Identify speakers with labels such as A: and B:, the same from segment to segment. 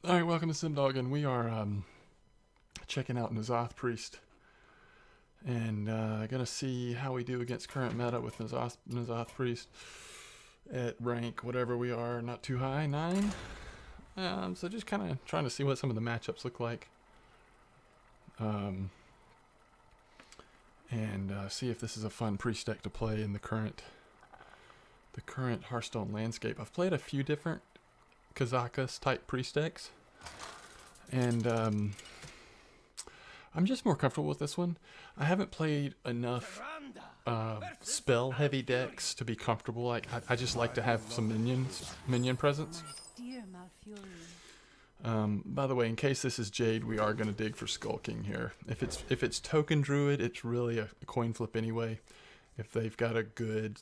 A: Alright, welcome to Simdog, and we are checking out N'Zoth Priest. And gonna see how we do against current meta with N'Zoth Priest at rank, whatever we are, not too high, 9. So just kind of trying to see what some of the matchups look like. And see if this is a fun priest deck to play in the current Hearthstone landscape. I've played a few different Kazakus type priest decks, and I'm just more comfortable with this one. I haven't played enough spell heavy decks to be comfortable. Like I just like to have some minion presence. By the way, in case this is Jade, we are going to dig for Skulking here. If it's Token Druid, it's really a coin flip anyway. If they've got a good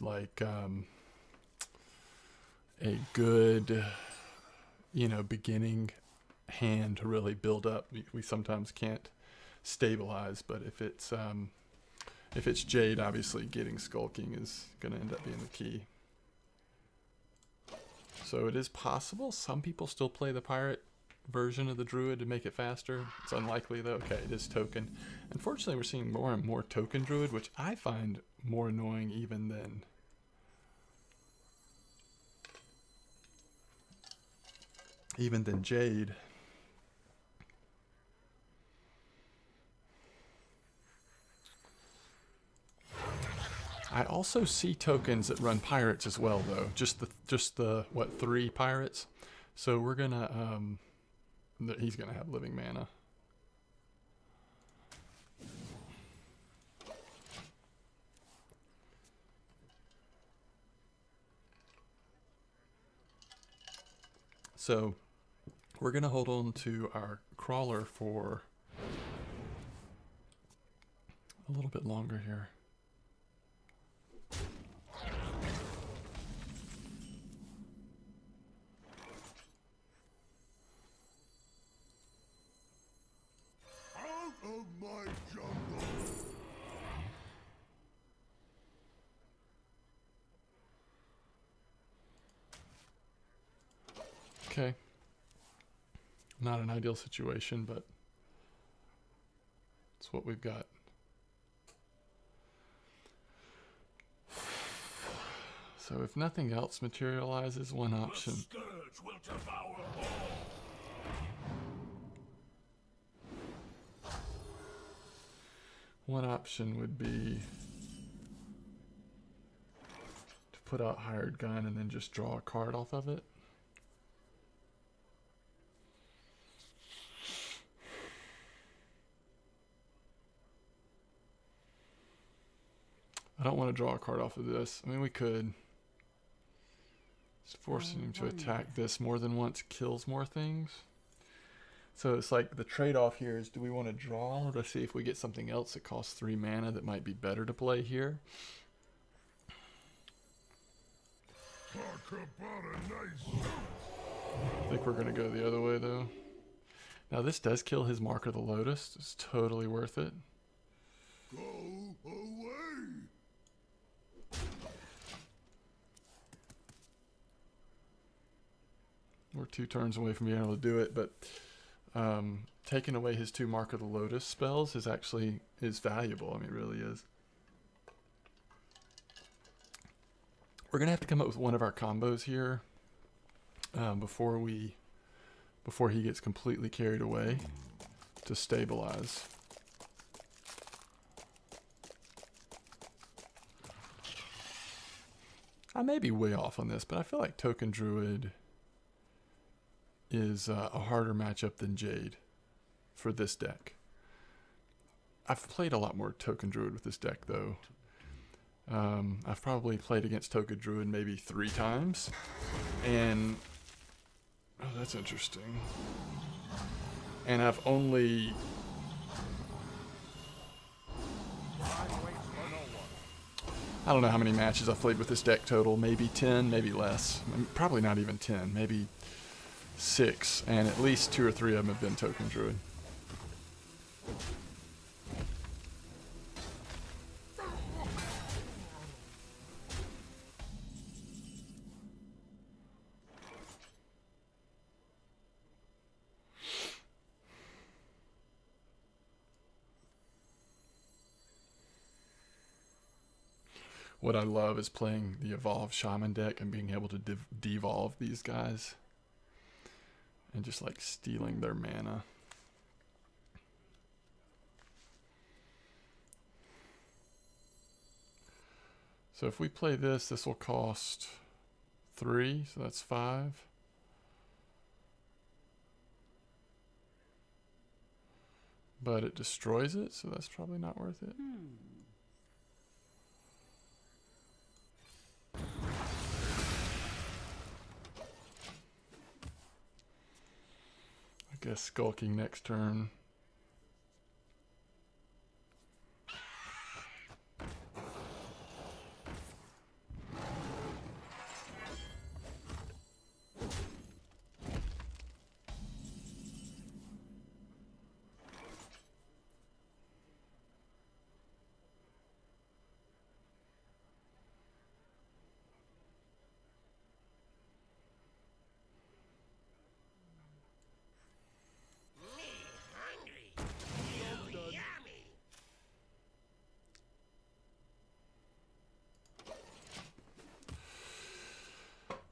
A: beginning hand to really build up, we sometimes can't stabilize. But if it's Jade, obviously getting Skulking is going to end up being the key. So it is possible some people still play the pirate version of the Druid to make it faster. It's unlikely though. Okay, it is Token. Unfortunately, we're seeing more and more Token Druid, which I find more annoying even than Jade. I also see tokens that run pirates as well, though. Just the what, 3 pirates? So we're gonna he's gonna have living mana. So we're gonna hold on to our crawler for a little bit longer here.
B: Of my jungle.
A: Okay. Not an ideal situation, but it's what we've got. So if nothing else materializes, one option.
B: The scourge will devour all.
A: One option would be to put out Hired Gun and then just draw a card off of it. I don't want to draw a card off of this. I mean, we could. Just forcing him to attack this more than once kills more things. So it's like the trade-off here is, do we want to draw to see if we get something else that costs 3 mana that might be better to play here?
B: Talk about a nice.
A: I think we're going to go the other way, though. Now, this does kill his Mark of the Lotus. It's totally worth it.
B: Go away.
A: We're 2 turns away from being able to do it, but taking away his 2 Mark of the Lotus spells is valuable. I mean, it really is. We're gonna have to come up with one of our combos here before he gets completely carried away to stabilize. I may be way off on this, but I feel like Token Druid is a harder matchup than Jade for this deck. I've played a lot more Token Druid with this deck, though. I've probably played against Token Druid maybe 3 times, and oh, that's interesting. And I've only I don't know how many matches I've played with this deck total. Maybe 10, maybe less. Probably not even 10. Maybe 6, and at least 2 or 3 of them have been Token Druid. What I love is playing the Evolved Shaman deck and being able to devolve these guys. And just like stealing their mana. So if we play this, this will cost 3, so that's 5. But it destroys it, so that's probably not worth it. I guess skulking next turn.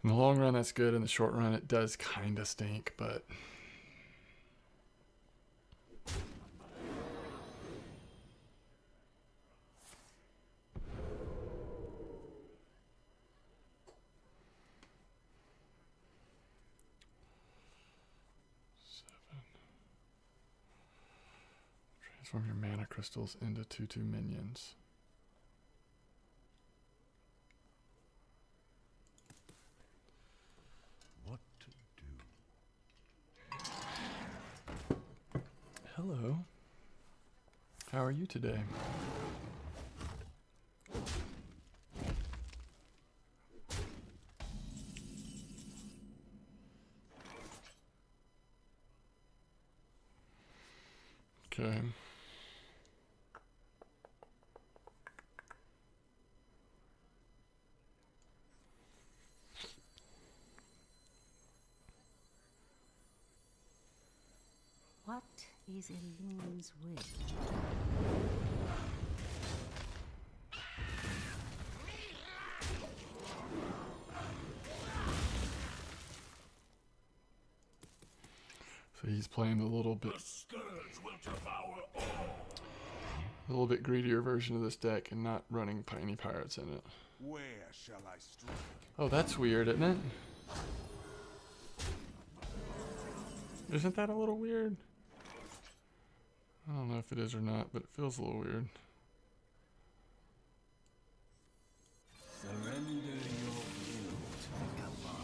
A: In the long run, that's good. In the short run, it does kind of stink, but... Transform your mana crystals into 2/2 minions.
B: What to do?
A: Hello. How are you today? Okay.
C: What is Elune's will?
A: So he's playing a little bit...
B: The scourge will devour all.
A: A little bit greedier version of this deck and not running Piney Pirates in it.
B: Where shall I strike?
A: Oh, that's weird, isn't it? Isn't that a little weird? I don't know if it is or not, but it feels a little weird.
B: Surrender your will to Galar.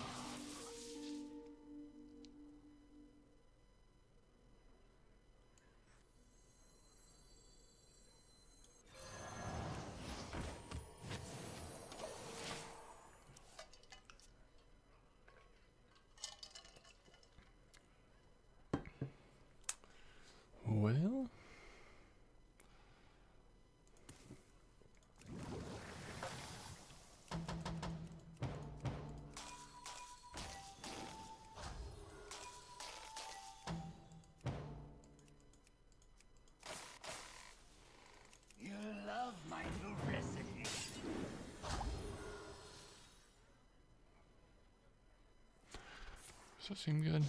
A: Well...
B: You love my new recipe.
A: Does that seem good?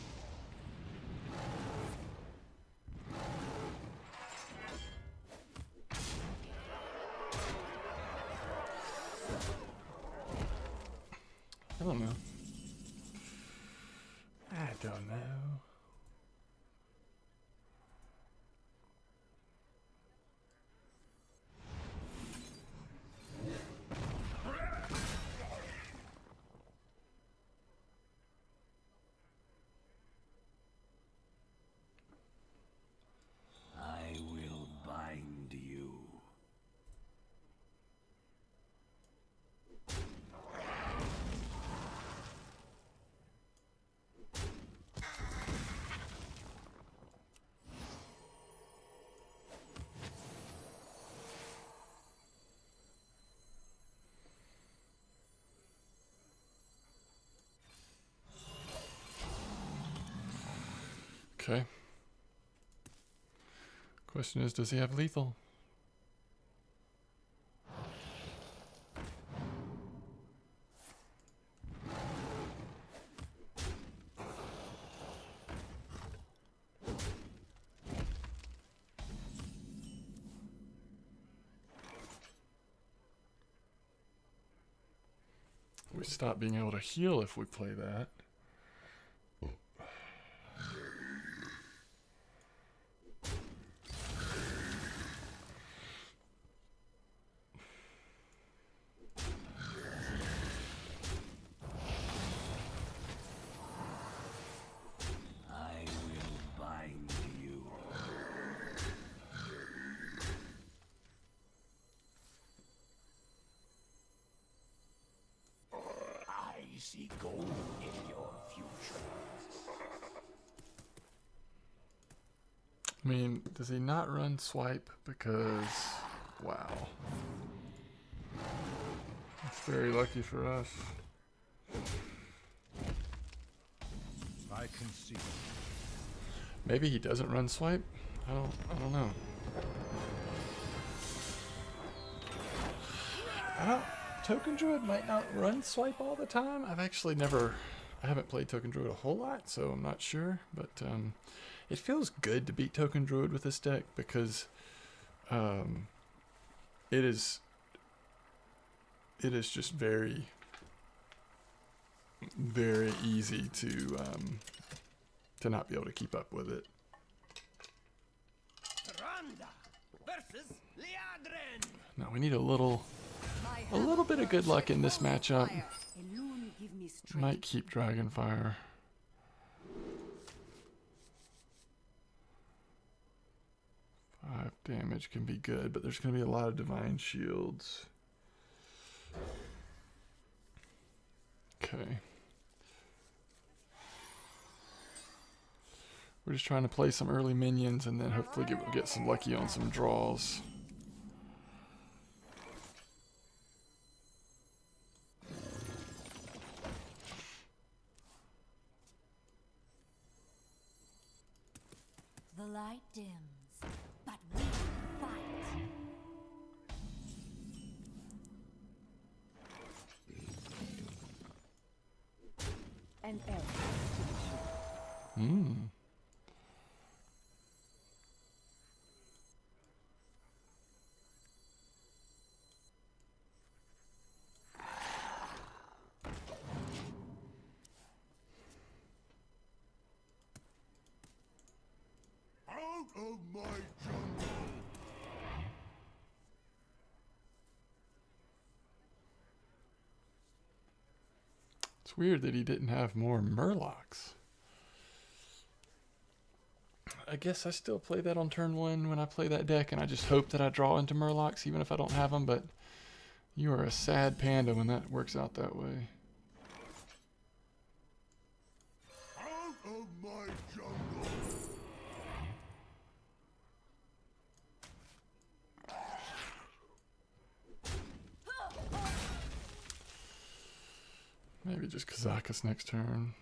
A: I don't know. I don't know.
B: I will bind you.
A: Okay. Question is, does he have lethal? We stop being able to heal if we play that.
B: I will bind you. I see gold in your future.
A: I mean, does he not run swipe? Because, wow. That's very lucky for us.
D: I can see.
A: Maybe he doesn't run swipe? I don't know. Token Druid might not run swipe all the time. I haven't played Token Druid a whole lot, so I'm not sure. But it feels good to beat Token Druid with this deck because it is just very, very easy to not be able to keep up with it.
B: Randa versus Liadrin.
A: Now we need a little bit of good luck in this matchup.
C: Alone give me strength.
A: Might keep Dragonfire. Five damage can be good, but there's going to be a lot of Divine Shields. Okay. We're just trying to play some early minions and then hopefully get some lucky on some draws.
C: The light dims, but we fight. An arrow to the shoulder.
A: Hmm.
B: Out of my jungle.
A: It's weird that he didn't have more Murlocs. I guess I still play that on turn one when I play that deck, and I just hope that I draw into Murlocs even if I don't have them, but you are a sad panda when that works out that way.
B: Out of my jungle.
A: Maybe just Kazakus next turn.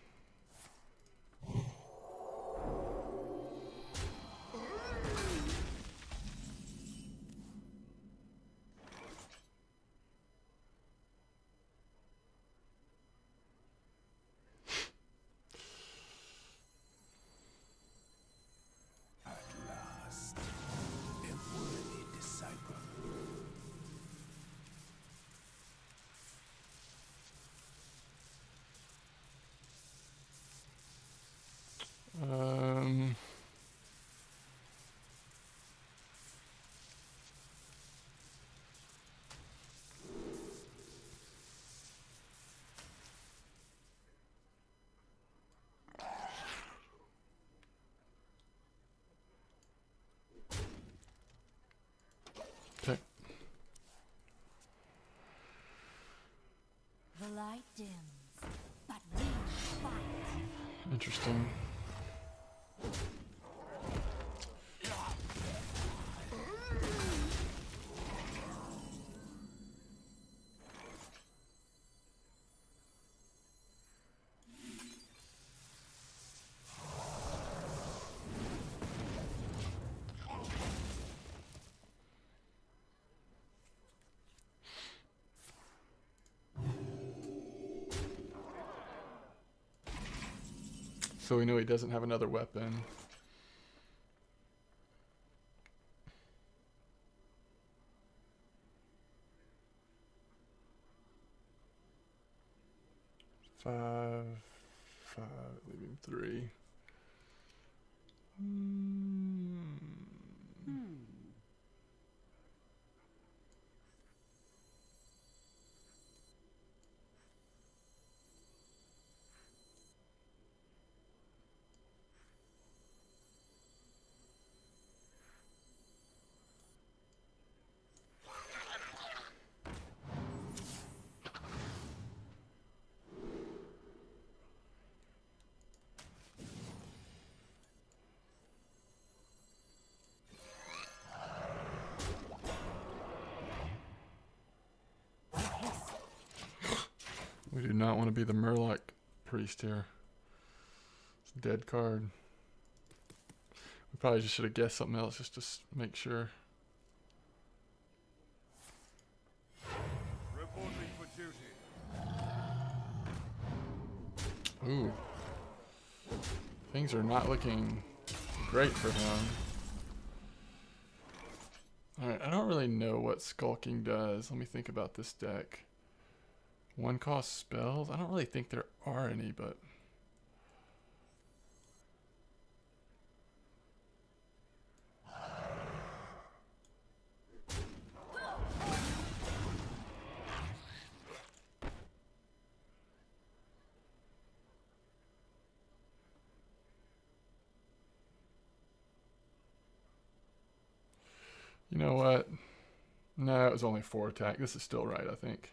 B: At last, a worthy disciple.
A: Um, okay.
C: The light dims, but we fight.
A: Interesting. So we know he doesn't have another weapon. 5, 5, leaving 3. Hmm. We do not want to be the Murloc priest here. It's a dead card. We probably just should have guessed something else just to make sure.
D: Reporting for duty.
A: Ooh. Things are not looking great for him. Alright, I don't really know what Skulking does. Let me think about this deck. 1 cost spells? I don't really think there are any, but... You know what? No, it was only 4 attack. This is still right, I think.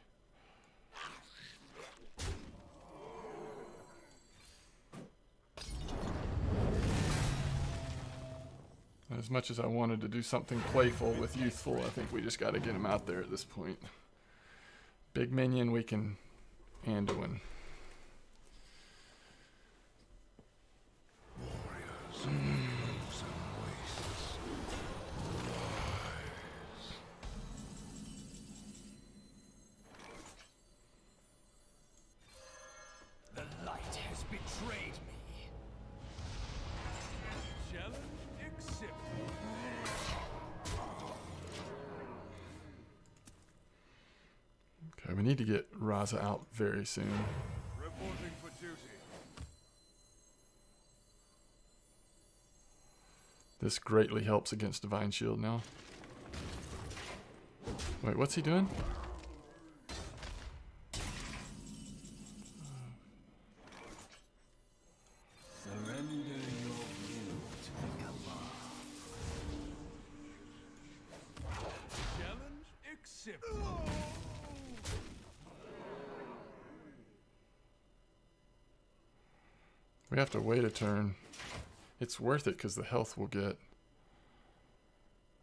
A: As much as I wanted to do something playful with Youthful, I think we just got to get him out there at this point. Big minion, we can Anduin.
B: The light has betrayed me.
D: Challenge accepted.
A: Okay, we need to get Raza out very soon.
D: Reporting for duty.
A: This greatly helps against Divine Shield now. Wait, what's he doing?
B: Surrender your will to the Kavah.
D: Challenge accepted.
A: We have to wait a turn. It's worth it because the health we'll get.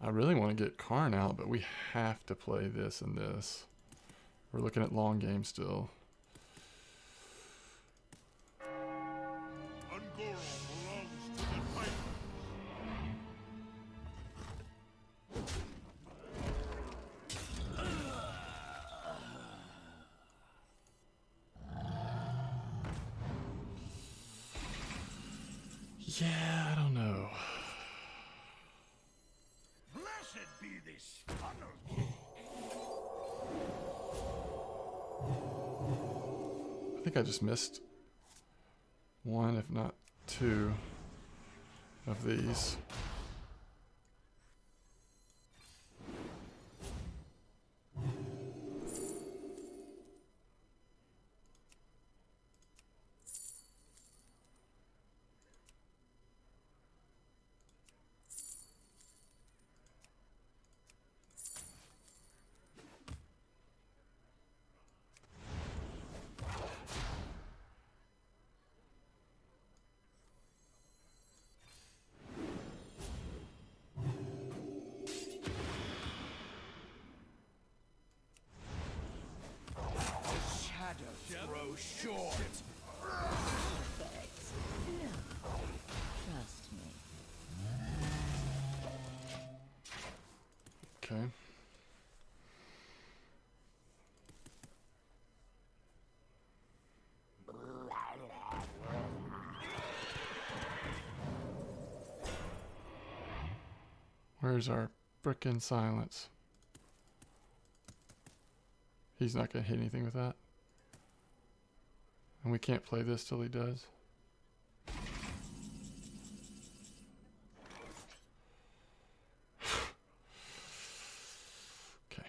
A: I really want to get Karn out, but we have to play this and this. We're looking at long game still.
D: Ungoro belongs to the fight.
A: Yeah, I don't know.
B: Blessed be this funnel.
A: I think I just missed 1, if not 2 of these.
B: Grow short.
C: Trust me.
A: Okay. Where's our frickin' silence? He's not gonna hit anything with that. And we can't play this till he does. Okay.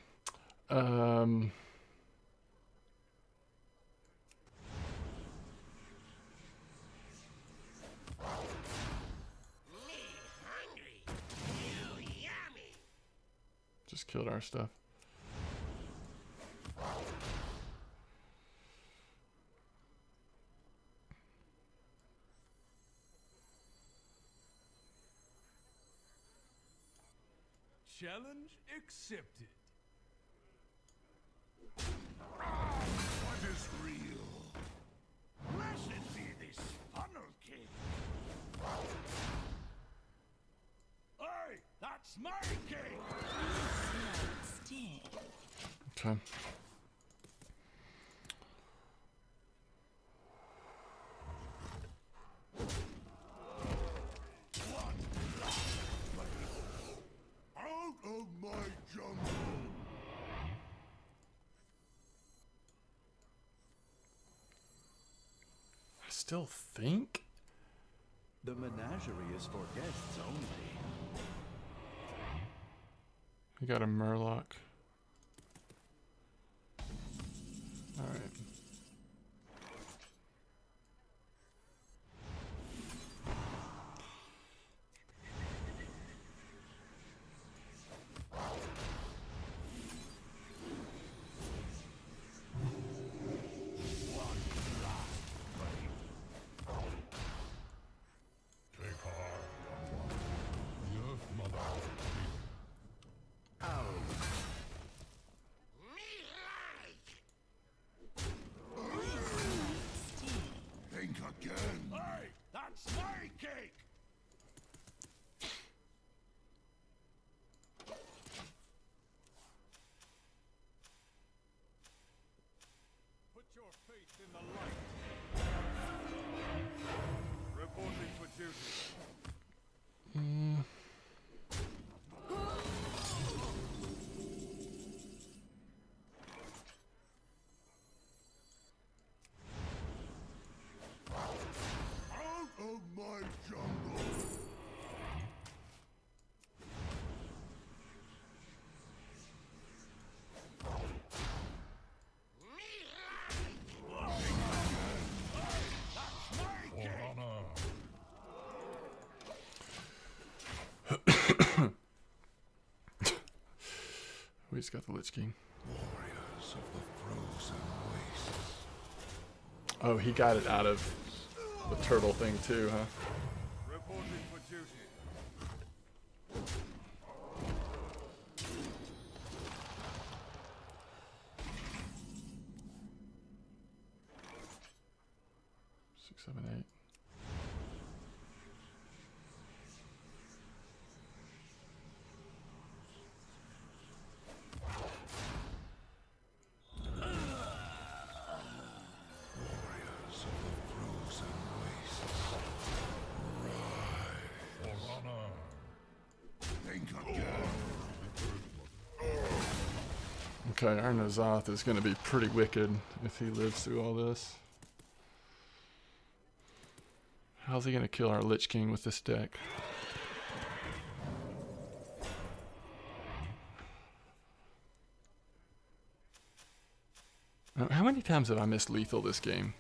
A: Just killed our stuff.
D: Challenge accepted.
B: What is real? Blessed be this funnel king. Hey, that's my king.
C: Still.
A: Okay.
B: Out of my jungle.
A: I still think.
E: The menagerie is for guests only.
A: We got a Murloc. Alright.
B: Take heart, young one. The Earth Mother. Think again. Hey, that's my cake.
D: Put your faith in the light. Reporting for duty.
B: Out of my jungle. For honor.
A: We just got the Lich King.
B: Warriors of the frozen wastes.
A: Oh, he got it out of the turtle thing too, huh?
D: Reporting for duty.
A: Six, seven, eight.
B: Warriors of the frozen wastes. Rise. For honor. Think again.
A: Okay, our Nazoth is going to be pretty wicked if he lives through all this. How's he going to kill our Lich King with this deck? Now, how many times have I missed lethal this game?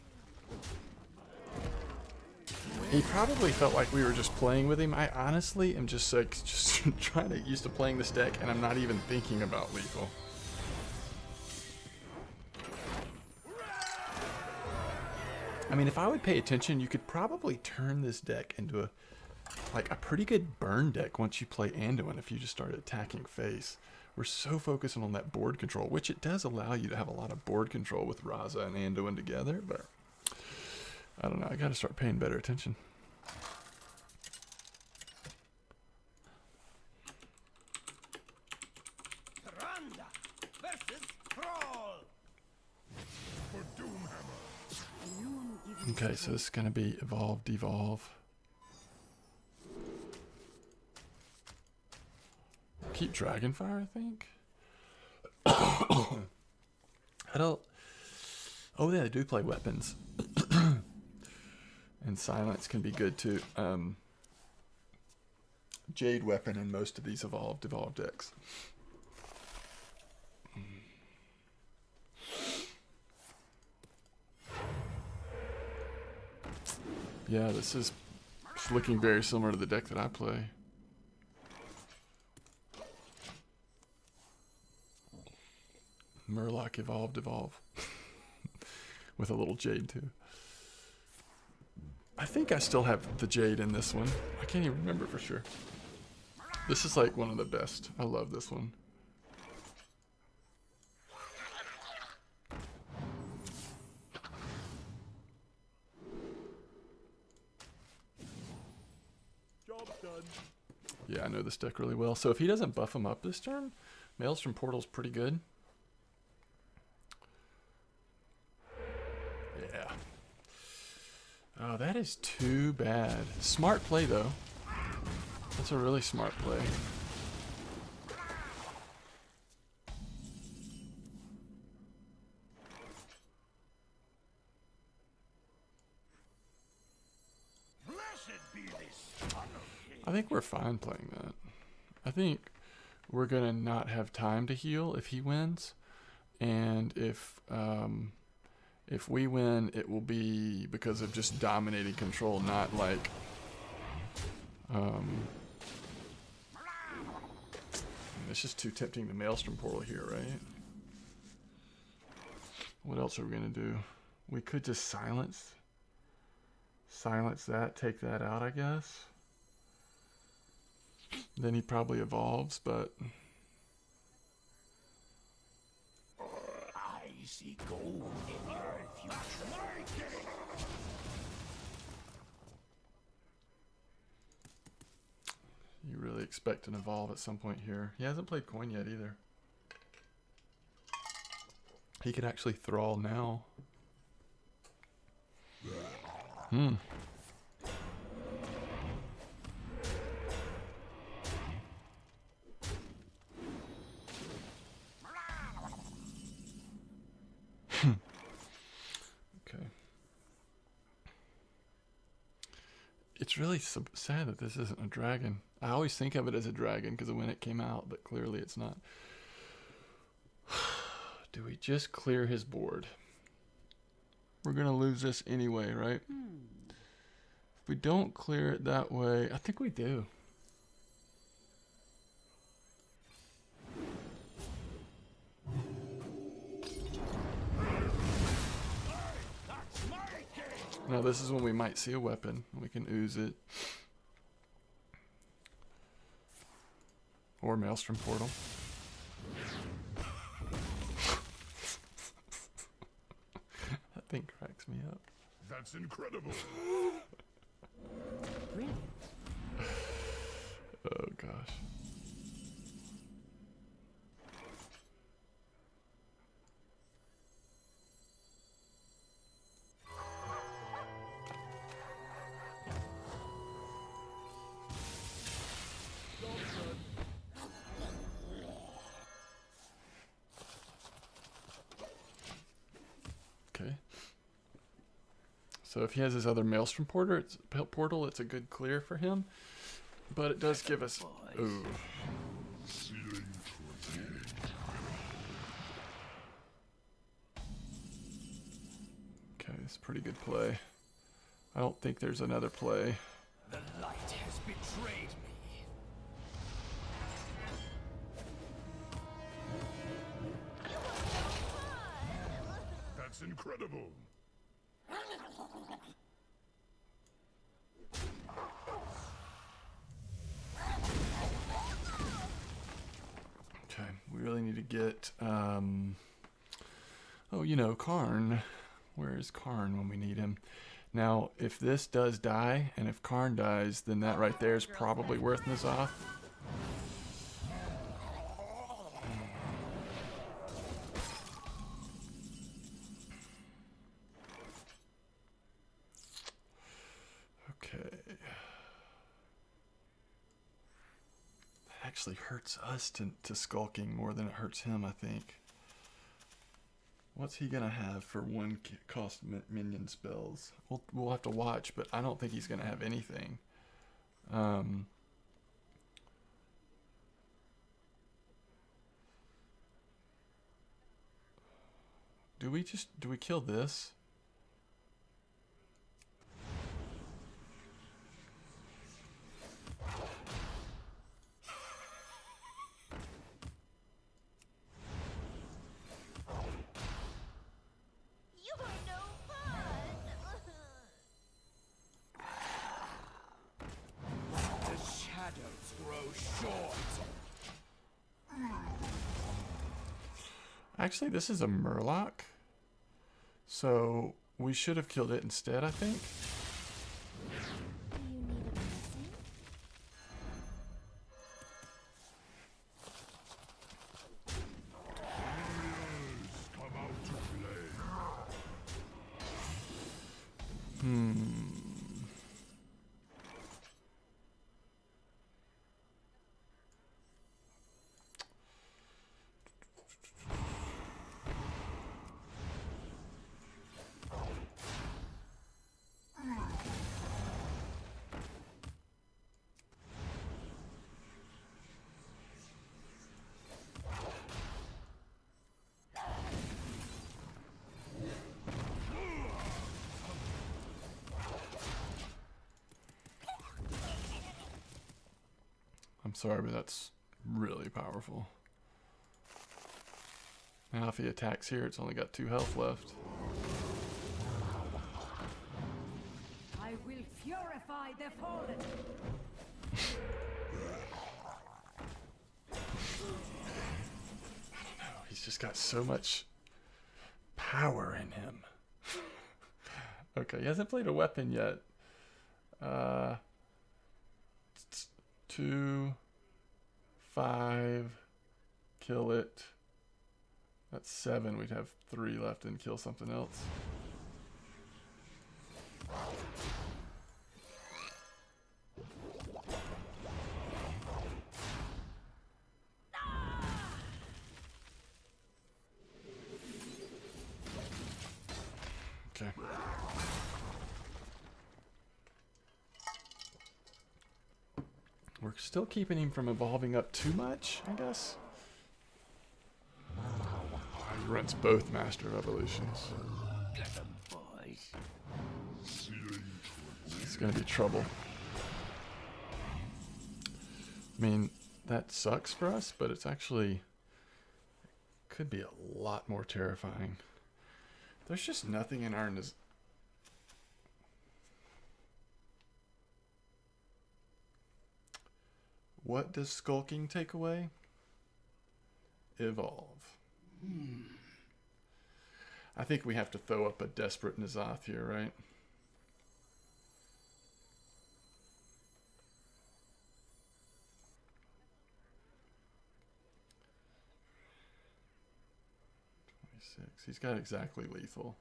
A: He probably felt like we were just playing with him. I honestly am just like just trying to get used to playing this deck, and I'm not even thinking about lethal. I mean, if I would pay attention, you could probably turn this deck into a pretty good burn deck once you play Anduin if you just started attacking face. We're so focusing on that board control, which it does allow you to have a lot of board control with Raza and Anduin together, but I don't know, I gotta start paying better attention.
B: Randa versus Thrall. For Doomhammer.
C: Noon even
A: Okay, so this is gonna be evolve, devolve. Keep Dragonfire, I think. I don't. Oh yeah, they do play weapons. And silence can be good too. Jade weapon in most of these evolved decks. Yeah, this is looking very similar to the deck that I play. Murloc evolve. With a little Jade too. I think I still have the Jade in this one. I can't even remember for sure. This is like one of the best. I love this one.
D: Job done.
A: Yeah, I know this deck really well. So if he doesn't buff him up this turn, Maelstrom Portal's pretty good. Yeah. Oh, that is too bad. Smart play, though. That's a really smart play.
B: Blessed be this son of Cain.
A: I think we're fine playing that. I think we're gonna not have time to heal if he wins, and if we win, it will be because of just dominating control, not like it's just too tempting to Maelstrom Portal here, right? What else are we gonna do? We could just silence that, take that out, I guess. Then he probably evolves, but
B: I see gold in your future.
A: you really expect an evolve at some point here. He hasn't played coin yet either. He could actually thrall now. Okay. It's really sad that this isn't a dragon. I always think of it as a dragon because of when it came out, but clearly it's not. Do we just clear his board? We're going to lose this anyway, right? If we don't clear it that way, I think we do. Now this is when we might see a weapon. We can ooze it. Or Maelstrom Portal. That thing cracks me up.
D: That's incredible.
C: Brilliant.
A: Oh gosh. Okay. So if he has his other Maelstrom portal, it's a good clear for him. But it does give us... Ooh. Okay, it's a pretty good play. I don't think there's another play.
B: The light has betrayed me.
D: That's incredible.
A: Okay, we really need to get... Oh, you know, Karn. Where is Karn when we need him? Now, if this does die, and if Karn dies, then that right there is probably worth N'Zoth. Okay. That actually hurts us to skulking more than it hurts him, I think. What's he gonna have for one cost minion spells? We'll have to watch, but I don't think he's gonna have anything. Do we kill this?
C: You're no fun.
B: The shadows grow short.
A: Actually, this is a Murloc. So we should have killed it instead, I think.
C: Do you need a medicine?
A: I'm sorry, but that's really powerful. Now if he attacks here, it's only got 2 health left.
F: I will purify the fallen.
A: He's just got so much power in him. Okay, he hasn't played a weapon yet. 2, 5, kill it. That's 7. We'd have 3 left and kill something else. Okay. We're still keeping him from evolving up too much, I guess. He runs both Master of Evolutions.
B: Get 'em, boys.
A: It's gonna be trouble. I mean, that sucks for us, but it's actually could be a lot more terrifying. There's just nothing in our What does skulking take away? Evolve. I think we have to throw up a desperate N'Zoth here, right? He's got exactly lethal.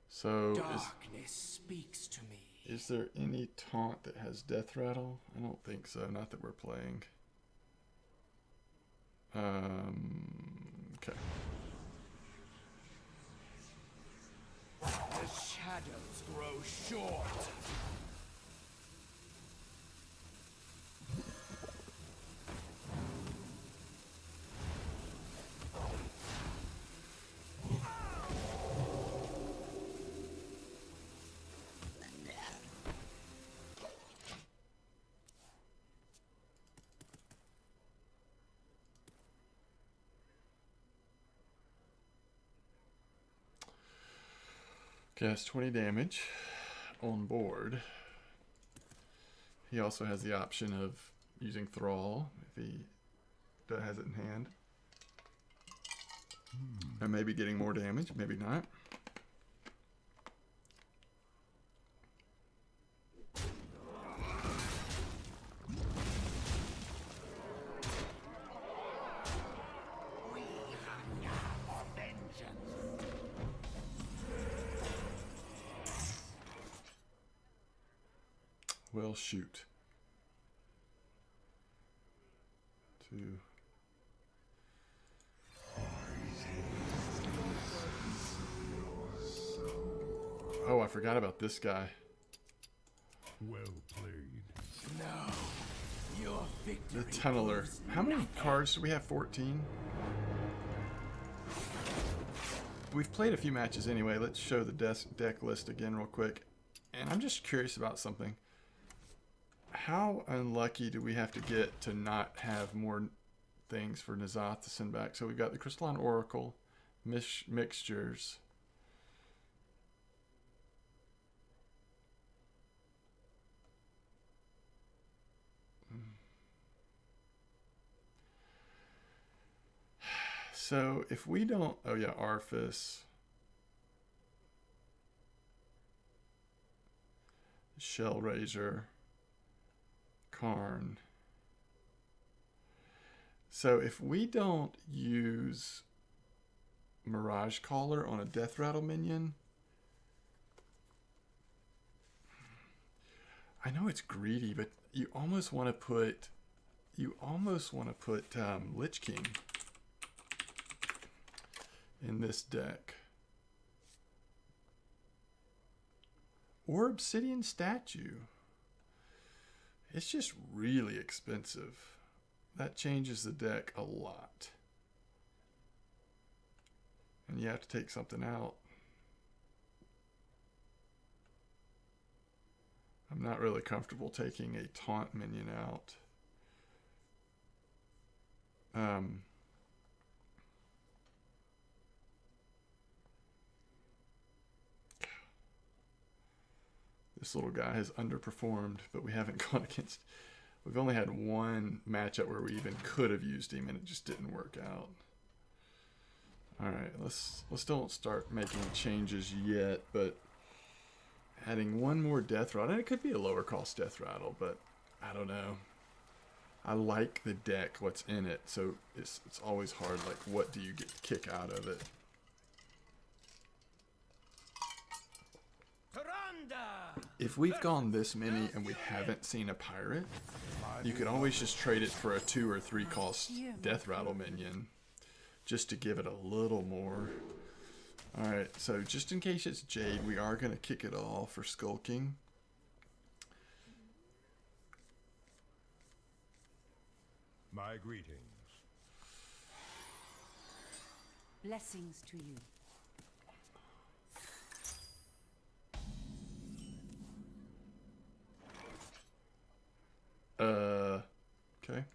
A: So
B: Darkness speaks to me.
A: is there any taunt that has death rattle? I don't think so. Not that we're playing. Okay.
B: The shadows grow short.
A: Okay, that's 20 damage on board. He also has the option of using Thrall if he has it in hand. And maybe getting more damage, maybe not. Well, shoot. 2. Oh, I forgot about this guy.
D: Well played.
B: No. Your victory.
A: The Tunneler. How many cards do we have? 14? We've played a few matches anyway. Let's show the deck list again real quick. And I'm just curious about something. How unlucky do we have to get to not have more things for N'Zoth to send back? So we've got the Crystalline Oracle, Mixtures. So if we don't, oh yeah, Arthas, Shellraiser, Karn. So if we don't use Mirage Caller on a Death Rattle minion, I know it's greedy, but you almost want to put, Lich King in this deck. Or Obsidian Statue. It's just really expensive. That changes the deck a lot. And you have to take something out. I'm not really comfortable taking a taunt minion out. This little guy has underperformed, but we haven't gone against... We've only had one matchup where we even could have used him, and it just didn't work out. Alright, let's don't start making changes yet, but adding one more Death Rattle, and it could be a lower cost Death Rattle, but I don't know. I like the deck, what's in it, so it's always hard, like, what do you get to kick out of it? If we've gone this many and we haven't seen a pirate, you could always just trade it for a 2 or 3 cost Death Rattle minion, just to give it a little more. Alright, so just in case it's Jade, we are going to kick it all for Skulking.
D: My greetings.
F: Blessings to you.
A: Okay.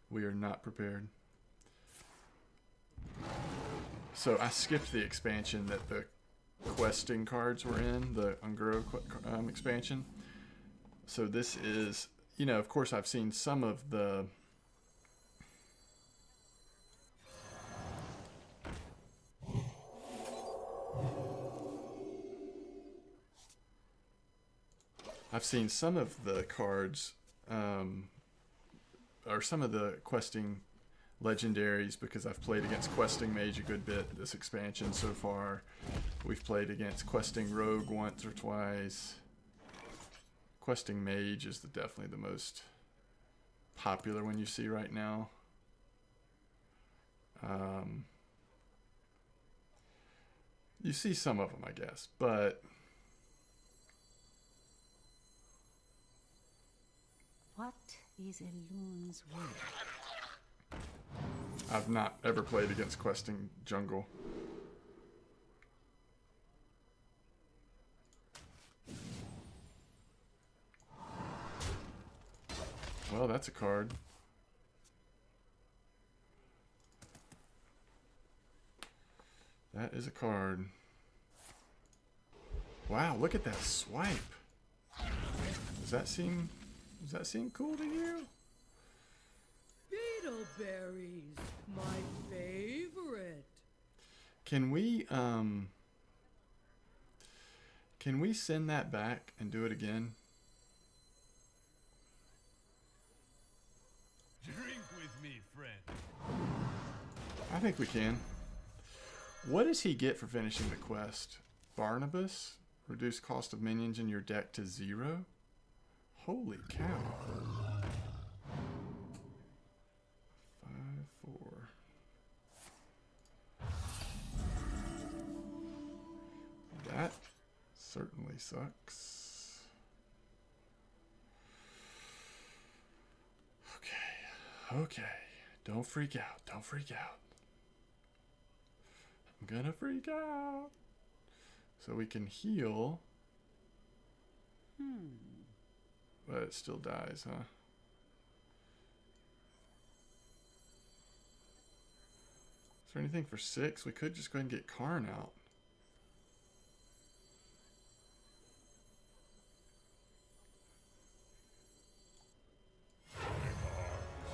A: We are not prepared. So I skipped the expansion that the questing cards were in, the Ungoro expansion. So this is, you know, of course I've seen some of the... I've seen some of the cards, or some of the questing legendaries, because I've played against questing mage a good bit this expansion so far. We've played against questing rogue once or twice. Questing mage is definitely the most popular one you see right now. You see some of them, I guess, but...
F: What is Elun's will?
A: I've not ever played against questing jungle. Well, that's a card. That is a card. Wow, look at that swipe. Does that seem cool to you?
F: Beetleberries, my favorite.
A: Can we send that back and do it again?
D: Drink with me, friend.
A: I think we can. What does he get for finishing the quest? Barnabas? Reduce cost of minions in your deck to 0? Holy cow. 5, 4. really sucks. Okay. Okay. Don't freak out. Don't freak out. I'm gonna freak out. So we can heal. But it still dies, huh? Is there anything for 6? We could just go ahead and get Karn out.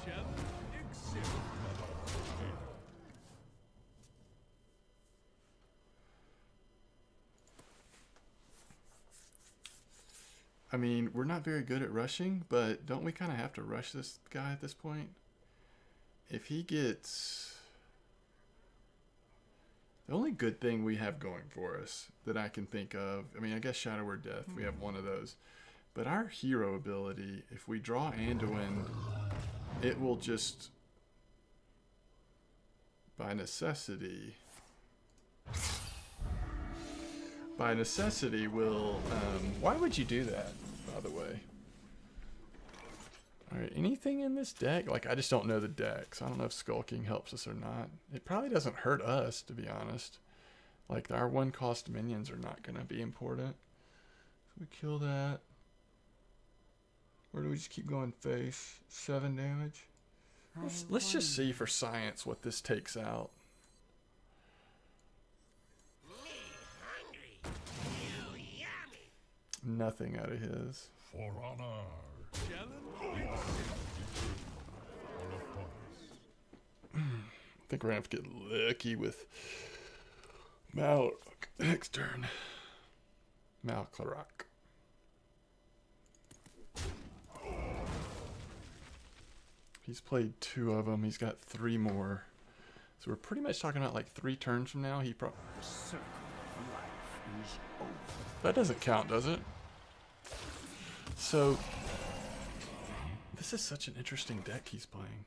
D: Challenge accepted.
A: I mean, we're not very good at rushing, but don't we kind of have to rush this guy at this point? If he gets... The only good thing we have going for us that I can think of, I mean, I guess Shadow Word Death, we have one of those. But our hero ability, if we draw Anduin, it will just, by necessity, will, why would you do that, by the way? Alright, anything in this deck? Like, I just don't know the deck, so I don't know if Skulking helps us or not. It probably doesn't hurt us, to be honest. Like, our 1-cost minions are not going to be important. So we kill that. Or do we just keep going face? 7 damage? Let's just see for science what this takes out. Nothing out of his.
D: For honor. Challenge accepted. For a pause.
A: I think we're gonna have to get lucky with Mal next turn. Malclarak. He's played 2 of them. He's got 3 more. So we're pretty much talking about like 3 turns from now. He probably.
B: The circle of life is over.
A: That doesn't count, does it? So this is such an interesting deck he's playing.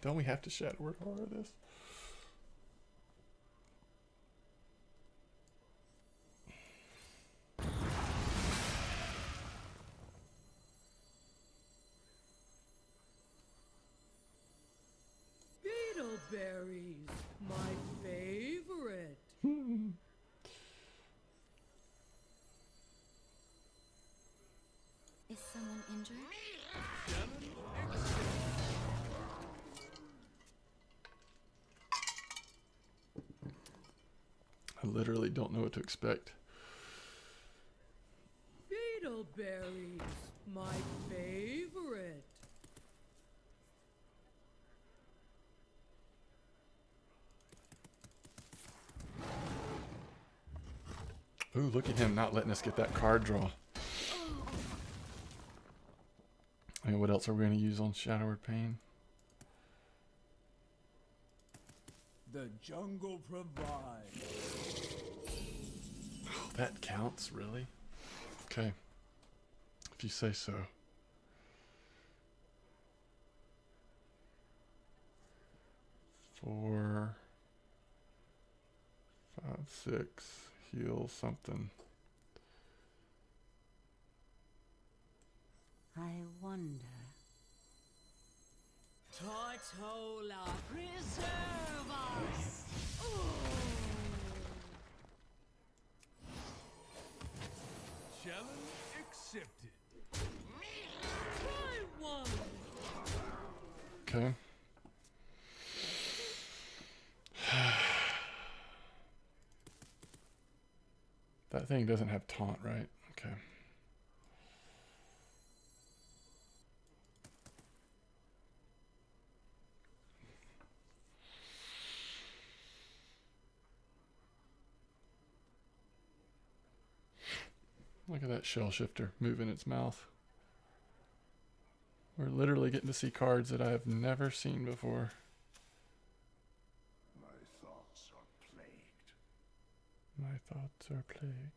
A: Don't we have to Shadow Word Horror this?
F: Beetleberries, my favorite.
C: Is someone injured?
D: Challenge accepted.
A: I literally don't know what to expect.
F: Beetleberries, my favorite.
A: Ooh, look at him not letting us get that card draw. And what else are we going to use on Shadow Word Pain?
D: The jungle provides.
A: Oh, that counts, really? Okay. If you say so. Four, 5, 6, heal something.
F: I wonder.
G: Tortola, preserve us!
D: Challenge accepted.
G: Try one!
A: Okay. That thing doesn't have taunt, right? Okay. Look at that shell shifter moving its mouth. We're literally getting to see cards that I have never seen before.
B: My thoughts are plagued.
A: My thoughts are plagued.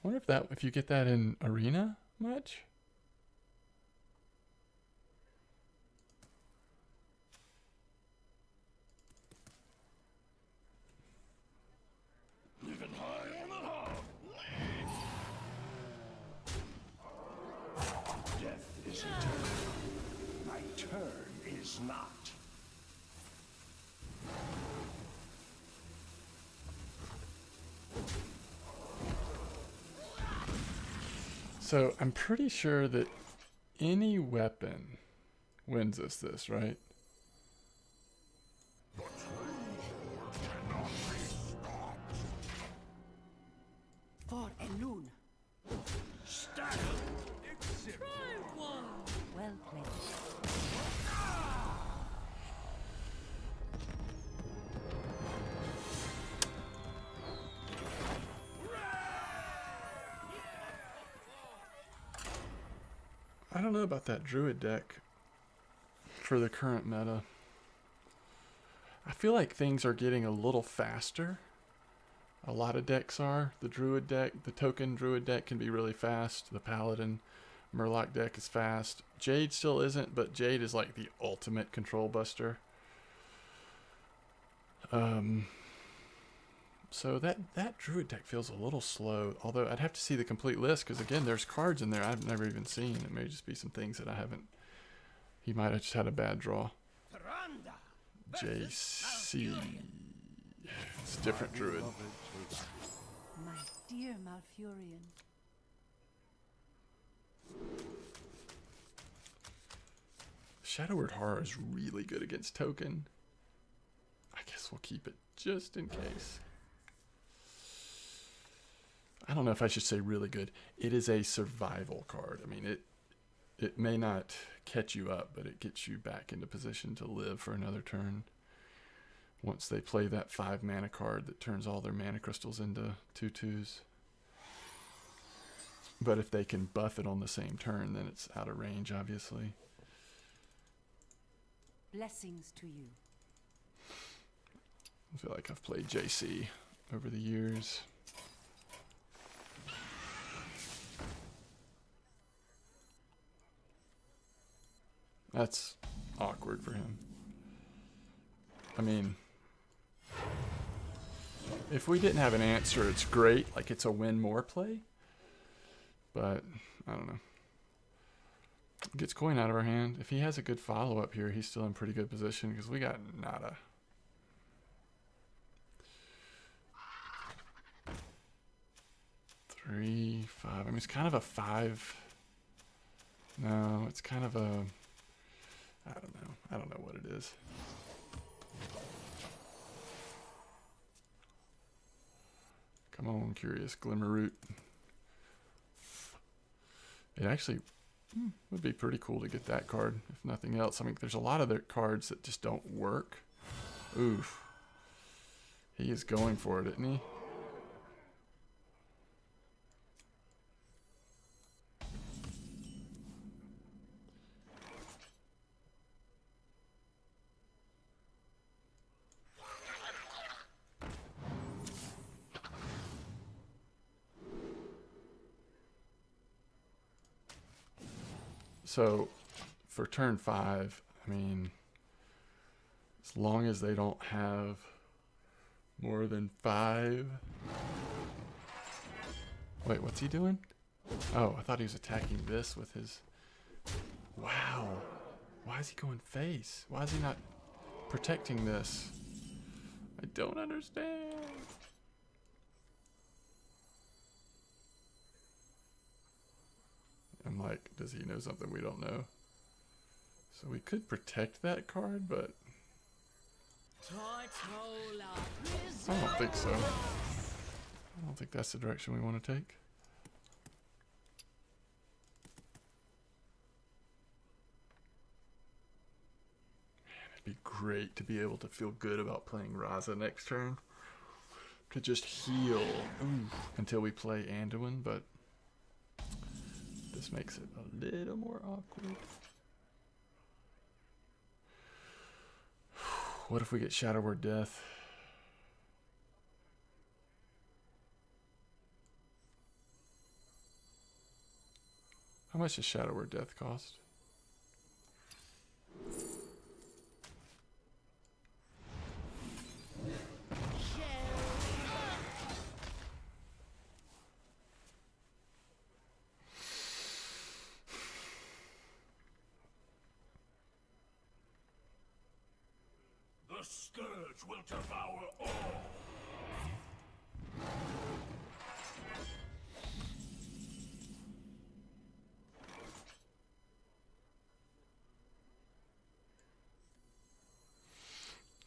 A: I wonder if you get that in Arena much?
B: turn is not.
A: So I'm pretty sure that any weapon wins us this, right?
G: For Elune.
B: Stand. Exhibit.
F: Try one.
C: Well played.
A: I don't know about that druid deck for the current meta. I feel like things are getting a little faster. A lot of decks are. The druid deck, the token druid deck can be really fast. The paladin murloc deck is fast. Jade still isn't, but Jade is like the ultimate control buster. So that druid deck feels a little slow, although I'd have to see the complete list, because again, there's cards in there I've never even seen. It may just be some things that I haven't. He might have just had a bad draw.
B: Randa.
A: JC. It's a different druid.
C: My dear Malfurion.
A: Shadow Word Horror is really good against token. I guess we'll keep it just in case. I don't know if I should say really good. It is a survival card. I mean, it may not catch you up, but it gets you back into position to live for another turn. Once they play that 5 mana card that turns all their mana crystals into 2/2s. But if they can buff it on the same turn, then it's out of range, obviously.
C: Blessings to you.
A: I feel like I've played JC over the years. That's awkward for him. I mean, if we didn't have an answer, it's great. Like, it's a win more play. But, I don't know. Gets coin out of our hand. If he has a good follow-up here, he's still in pretty good position, because we got nada. Three, 5. I mean, it's kind of a 5. No, it's kind of a... I don't know. I don't know what it is. Come on, Curious Glimmerroot. It actually would be pretty cool to get that card, if nothing else. I mean, there's a lot of their cards that just don't work. Oof. He is going for it, isn't he? So, for turn 5, I mean, as long as they don't have more than 5... Wait, what's he doing? Oh, I thought he was attacking this with his... Wow. Why is he going face? Why is he not protecting this? I don't understand. I'm like, does he know something we don't know? So we could protect that card, but I don't think so. I don't think that's the direction we want to take. Man, it'd be great to be able to feel good about playing Raza next turn. To just heal until we play Anduin, but this makes it a little more awkward. What if we get Shadow Word Death? How much does Shadow Word Death cost?
B: The scourge will devour all.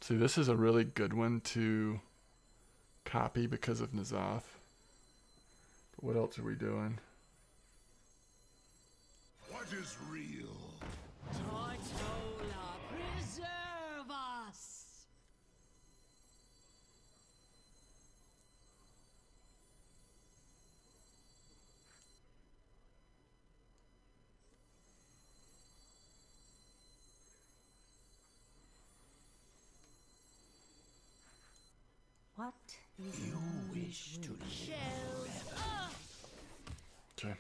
A: See, this is a really good one to copy because of N'Zoth. But what else are we doing?
B: What is real?
C: Tortola, preserve us!
F: What is
B: You
F: Elun's
B: wish to
F: will?
B: live forever.
A: Okay.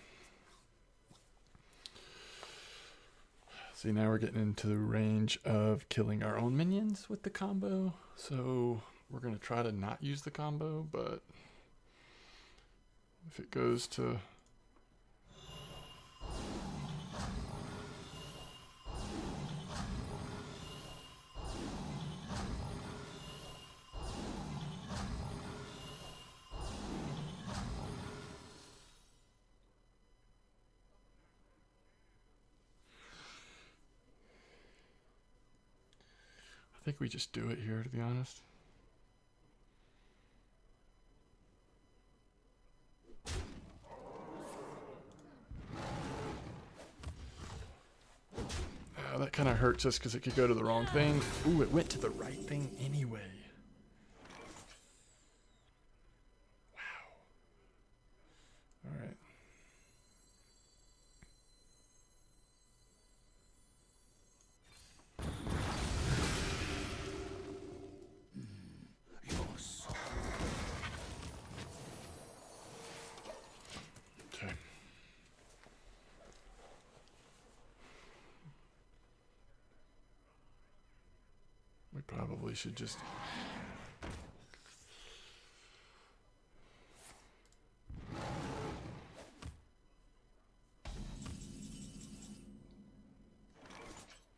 A: See, now we're getting into the range of killing our own minions with the combo. So we're going to try to not use the combo, but if it goes to... I think we just do it here, to be honest. That kind of hurts us because it could go to the wrong thing. Ooh, it went to the right thing anyway. Wow. All right.
B: Your soul.
A: Okay. We probably should just...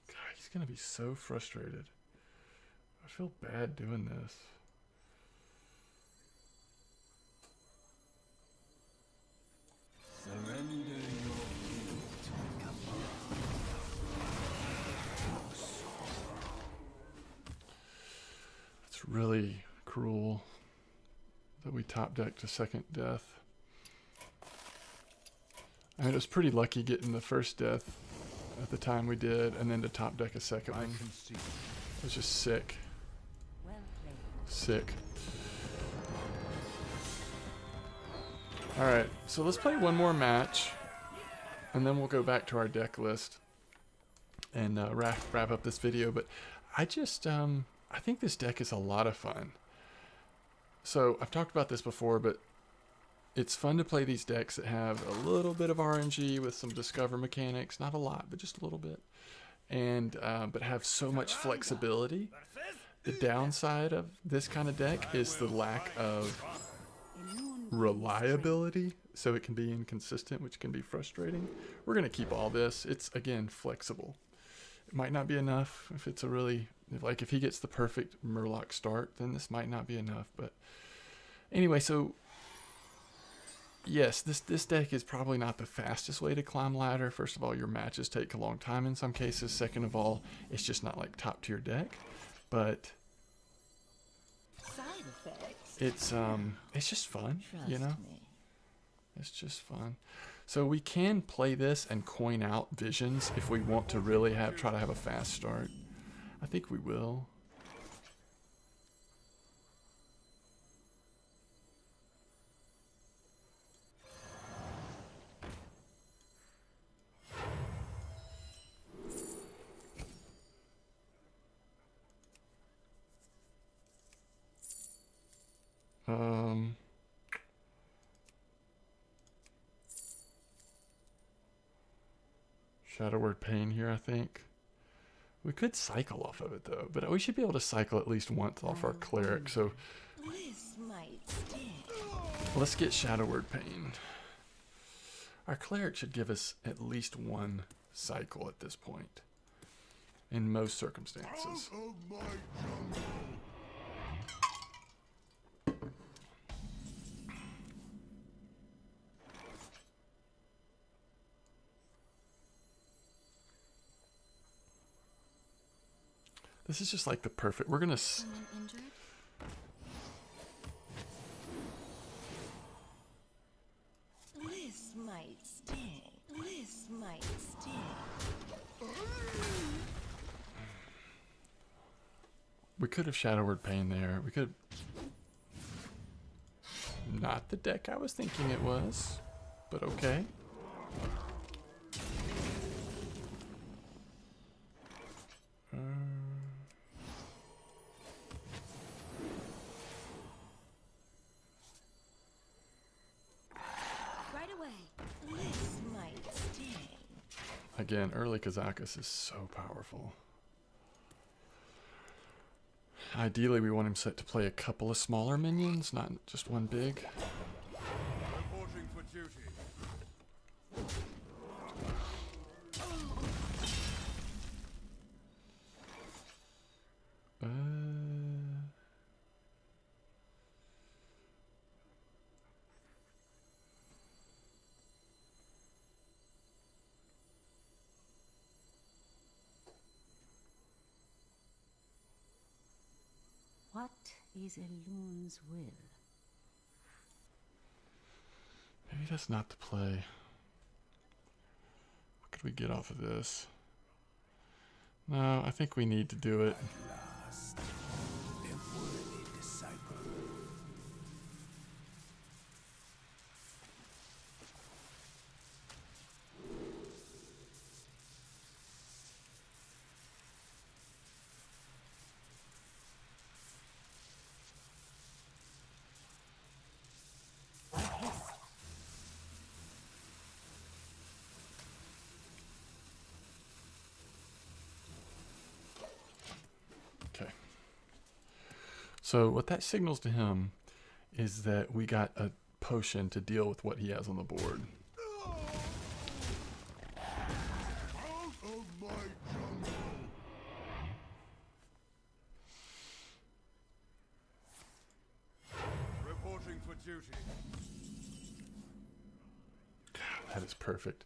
A: God, he's gonna be so frustrated. I feel bad doing this.
B: Surrender your guilt to the command. Your soul.
A: It's really cruel that we top decked to second death. I mean, it was pretty lucky getting the first death at the time we did, and then to top deck a second
E: I
A: one.
E: can see.
A: It was just sick.
F: Well played.
A: Sick. Alright, so let's play one more match, and then we'll go back to our deck list and wrap up this video. But I just, I think this deck is a lot of fun. So, I've talked about this before, but it's fun to play these decks that have a little bit of RNG with some discover mechanics. Not a lot, but just a little bit. And, but have so much flexibility. The downside of this kind of deck is the lack of reliability, so it can be inconsistent, which can be frustrating. We're going to keep all this. It's, again, flexible. It might not be enough if it's a really, like if he gets the perfect Murloc start, then this might not be enough. But anyway, so yes, this deck is probably not the fastest way to climb ladder. First of all, your matches take a long time in some cases. Second of all, it's just not like top tier deck. But
C: Side effects.
A: it's just fun,
C: Trust
A: you know?
C: me.
A: It's just fun. So we can play this and coin out visions if we want to really try to have a fast start. I think we will. Shadow Word Pain here, I think. We could cycle off of it though, but we should be able to cycle at least once off our cleric. So
C: This might sting.
A: let's get Shadow Word Pain. Our cleric should give us at least one cycle at this point. in most circumstances. This is just like the perfect. We're gonna.
C: Someone injured?
G: This might sting. This might sting.
A: We could have Shadow Word Pain there. We could. Not the deck I was thinking it was, but okay.
C: Right away.
G: This might sting.
A: Again, early Kazakus is so powerful. Ideally, we want him set to play a couple of smaller minions, not just one big.
D: Reporting for duty.
A: Uh,
F: What is Elun's will?
A: maybe that's not the play. What could we get off of this? No, I think we need to do it.
B: Last, a worthy disciple.
A: Okay. So what that signals to him is that we got a potion to deal with what he has on the board.
D: Reporting for duty.
A: That is perfect.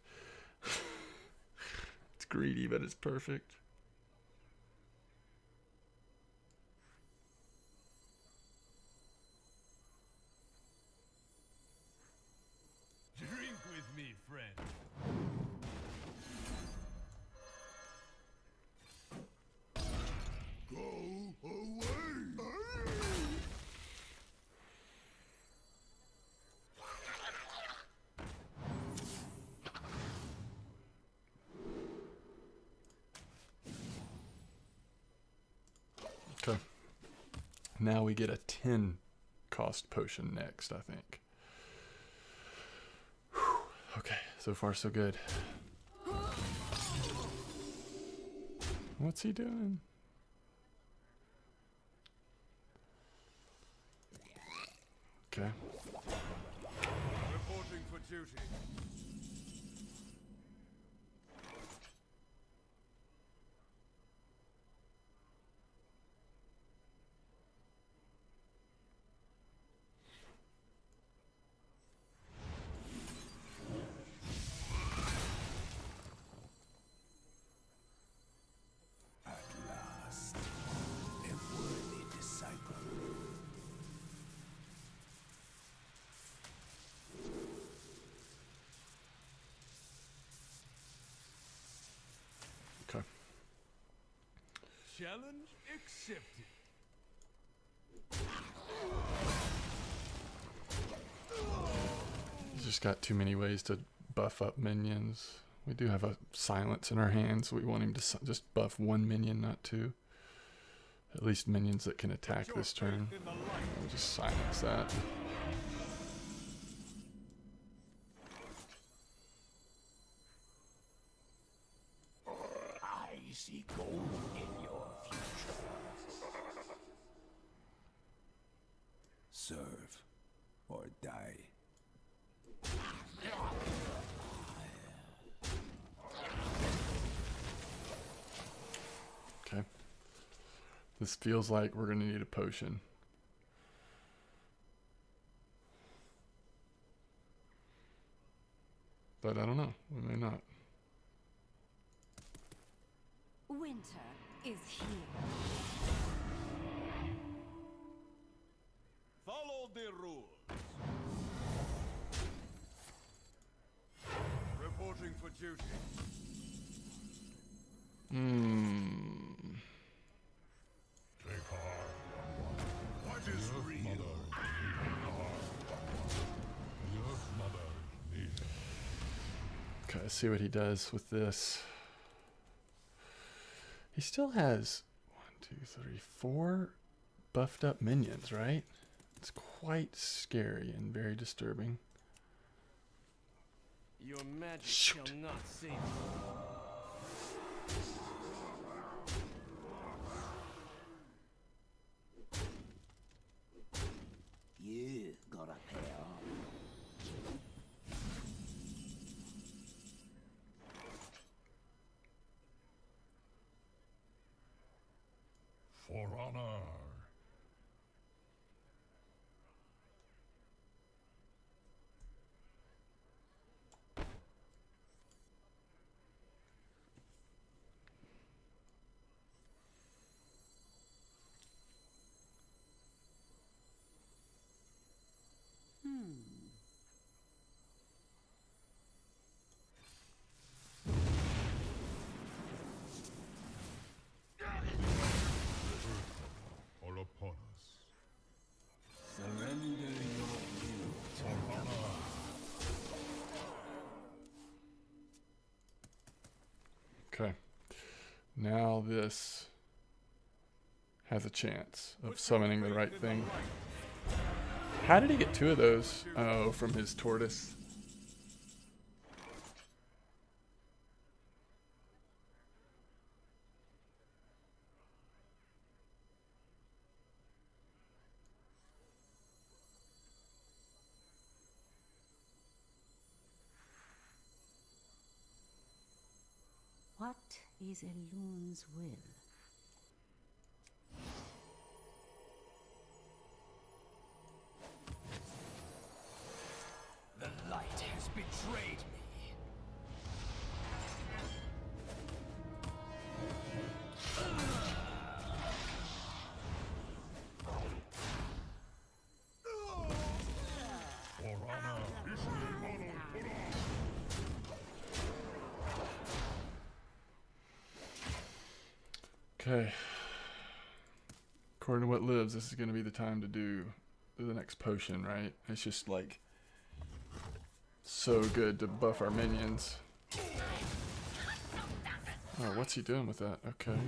A: It's greedy, but it's perfect.
D: Drink with me, friend.
A: Okay. Now we get a 10 cost potion next, I think. Whew. Okay, so far so good. What's he doing? Okay.
D: Reporting for duty.
B: At last, a worthy disciple.
A: Okay.
D: Challenge accepted.
A: He's just got too many ways to buff up minions. We do have a silence in our hands. We want him to just buff one minion, not two. At least minions that can attack this turn.
D: In the light.
A: We'll just silence that.
B: I see gold in your future. Serve or die.
A: This feels like we're going to need a potion. But I don't know. We may not.
C: Winter is here.
D: Follow the rules. Reporting for duty. What is real?
A: Okay, let's see what he does with this. He still has 1, 2, 3, 4 buffed up minions, right? It's quite scary and very disturbing.
H: Your magic
A: Shoot.
H: shall not save me.
B: You gotta pay up.
D: For honor. All upon us.
B: Surrender your will to
A: Okay. Now this has a chance of summoning the right thing. How did he get 2 of those? Oh, from his tortoise.
F: What is Elun's will?
B: The light has betrayed me.
D: For honor.
A: Okay. According to what lives, this is going to be the time to do the next potion, right? It's just like so good to buff our minions. Oh, what's he doing with that? Okay.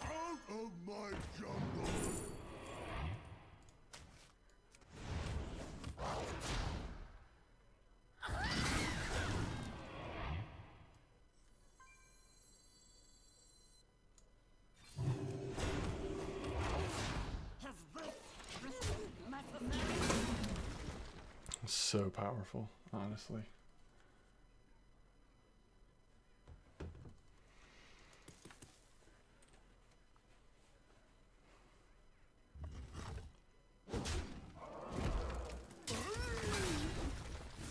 D: Out of my jungle.
A: So powerful, honestly.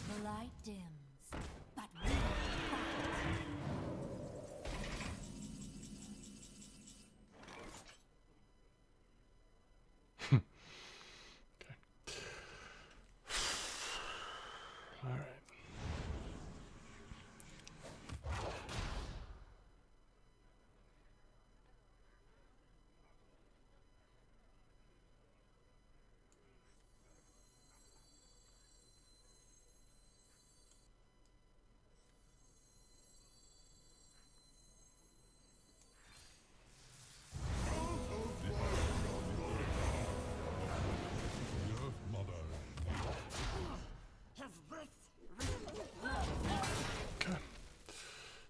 C: The light dims, but we fight.
A: All right.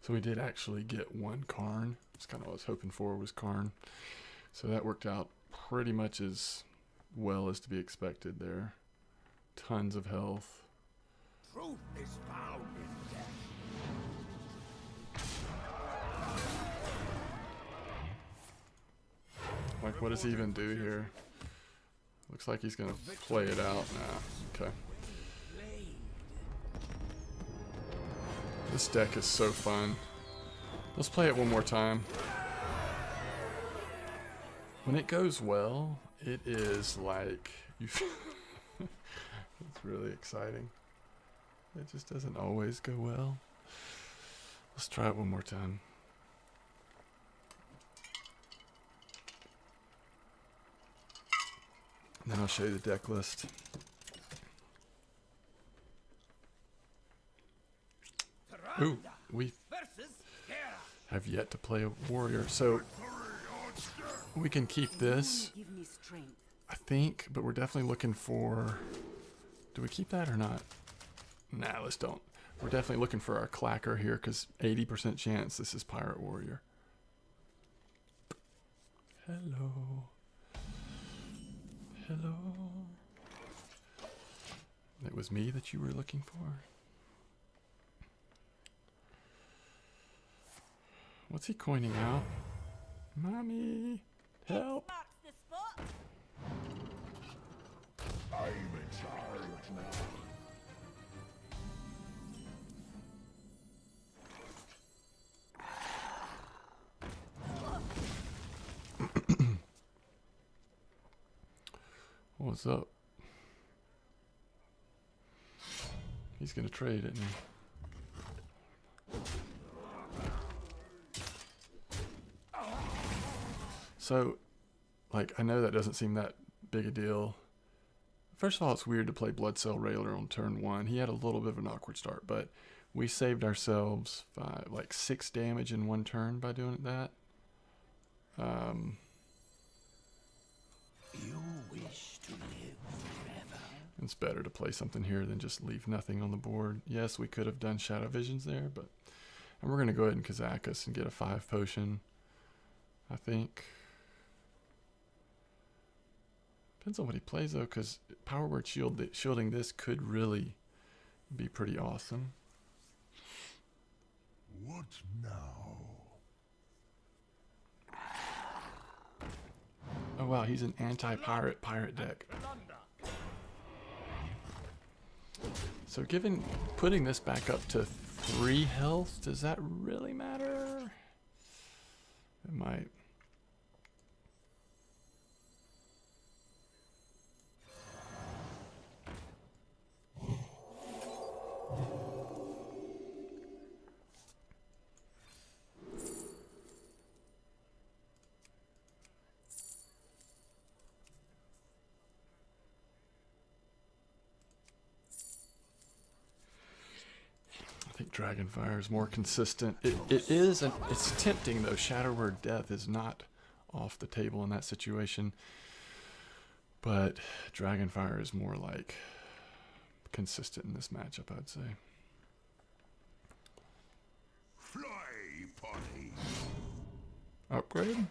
A: So we did actually get one Karn. That's kind of what I was hoping for, was Karn. So that worked out pretty much as well as to be expected there. Tons of health.
B: Truth is found in death.
A: Like, what does he even do here? Looks like he's gonna play it out. Nah, okay. This deck is so fun. Let's play it one more time. When it goes well, it is like you. It's really exciting. It just doesn't always go well. Let's try it one more time. And then I'll show you the deck list. Ooh, we have yet to play a warrior, so we can keep this,
F: Give me strength.
A: I think, but we're definitely looking for... Do we keep that or not? Nah, let's don't. We're definitely looking for our clacker here, because 80% chance this is Pirate Warrior. Hello. Hello. It was me that you were looking for? What's he coining out? Mommy, help!
C: Marks the spot.
B: I'm in charge now.
A: What's up? He's gonna trade, isn't he? So, like, I know that doesn't seem that big a deal. First of all, it's weird to play Blood Cell Railer on turn 1. He had a little bit of an awkward start, but we saved ourselves like 6 damage in one turn by doing that.
B: You wish to live forever.
A: It's better to play something here than just leave nothing on the board. Yes, we could have done Shadow Visions there, but... And we're going to go ahead and Kazakus and get a 5 potion, I think. Depends on what he plays, though, because Power Word shielding this could really be pretty awesome.
B: What now?
A: Oh, wow, he's an anti-pirate pirate deck. So putting this back up to 3 health, does that really matter? It might. I think Dragonfire is more consistent. It's tempting though. Shadow Word Death is not off the table in that situation. But Dragonfire is more like consistent in this matchup, I'd say.
B: Fly, potty.
A: Upgrade?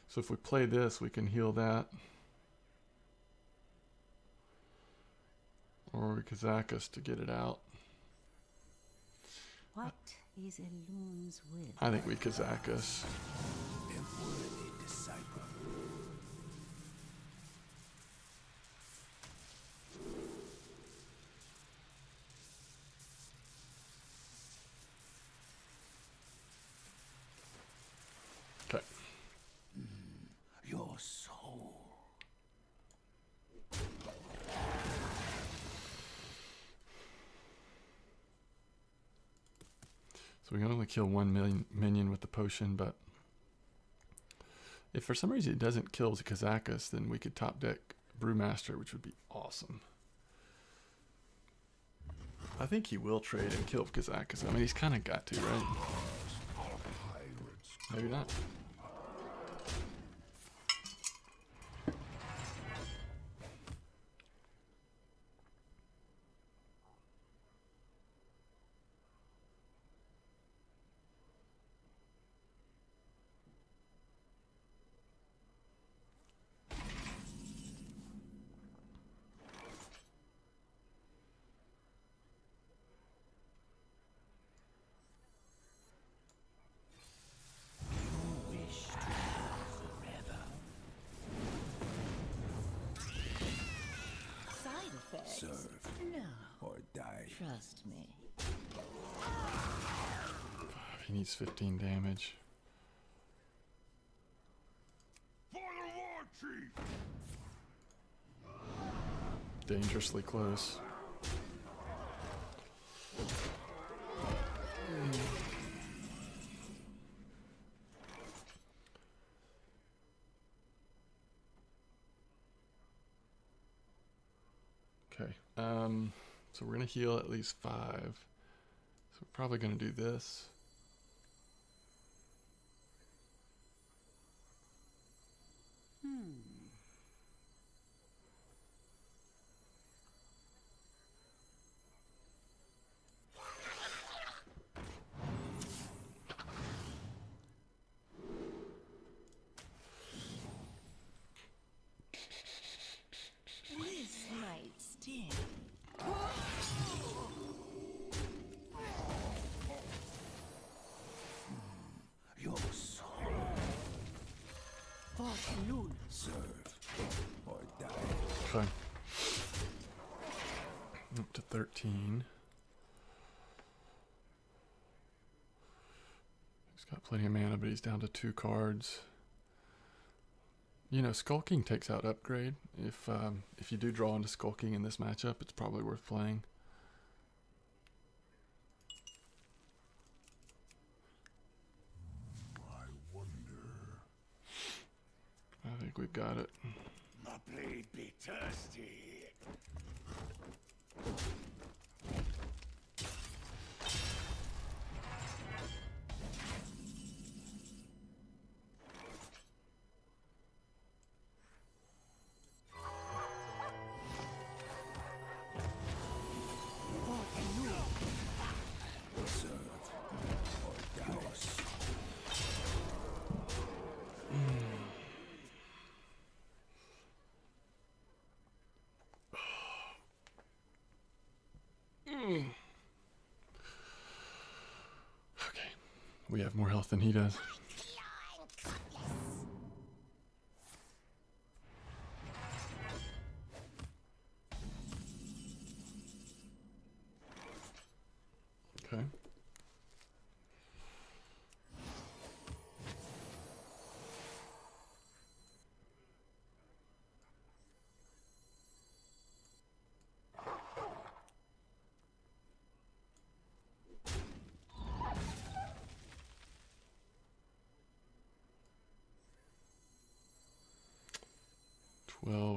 A: So if we play this, we can heal that. Or we Kazakus to get it out.
F: What is Elun's will?
A: I think we Kazakus.
B: A worthy disciple.
A: Okay.
B: Your soul.
A: So we can only kill 1 minion with the potion, but if for some reason it doesn't kill Kazakus, then we could top deck Brewmaster, which would be awesome. I think he will trade and kill Kazakus. I mean, he's kind of got to, right? Maybe not.
G: Side effects?
B: Serve
G: No.
B: or die.
G: Trust me.
A: He needs 15 damage.
D: For the war chief!
A: Dangerously close. Okay, so we're gonna heal at least 5. So we're probably gonna do this.
G: This might sting.
B: Your soul. Serve or die.
A: Okay. Up to 13. He's got plenty of mana, but he's down to 2 cards. You know, Skulking takes out Upgrade. If you do draw into Skulking in this matchup, it's probably worth playing.
D: I wonder.
A: I think we've got it.
B: My blade be thirsty. Serve or die.
A: Okay. We have more health than he does. Okay.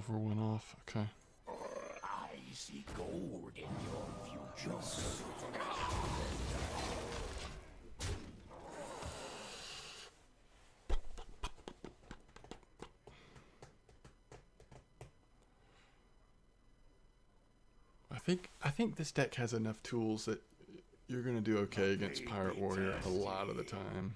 A: We're one off. Okay.
B: I see gold in your future.
A: I think this deck has enough tools that you're gonna do okay against Pirate Warrior a lot of the time.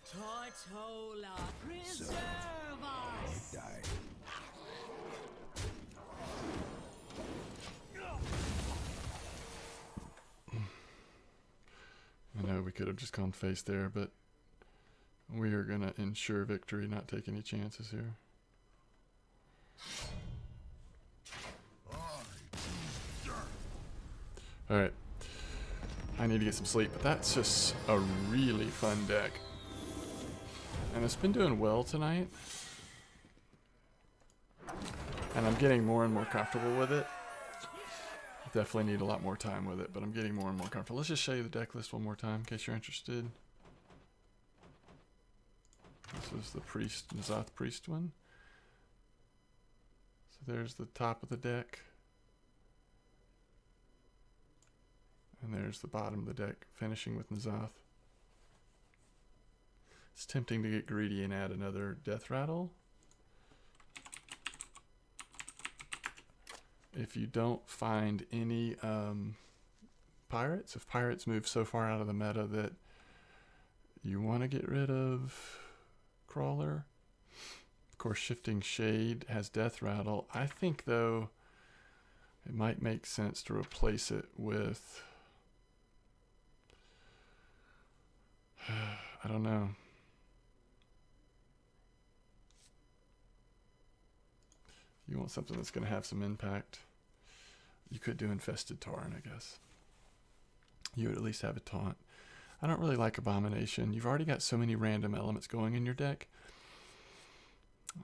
F: Tortola, preserve us!
B: Die.
A: I know we could have just gone face there, but we are gonna ensure victory, not take any chances here. All right. I need to get some sleep, but that's just a really fun deck. And it's been doing well tonight. And I'm getting more and more comfortable with it. Definitely need a lot more time with it, but I'm getting more and more comfortable. Let's just show you the deck list one more time in case you're interested. This is the Priest, N'Zoth Priest one. So there's the top of the deck. And there's the bottom of the deck, finishing with N'Zoth. It's tempting to get greedy and add another Death Rattle. If you don't find any pirates, if pirates move so far out of the meta that you want to get rid of Crawler. Of course, Shifting Shade has Death Rattle. I think, though, it might make sense to replace it with... I don't know. You want something that's going to have some impact. You could do Infested Tauren, I guess. You would at least have a taunt. I don't really like Abomination. You've already got so many random elements going in your deck.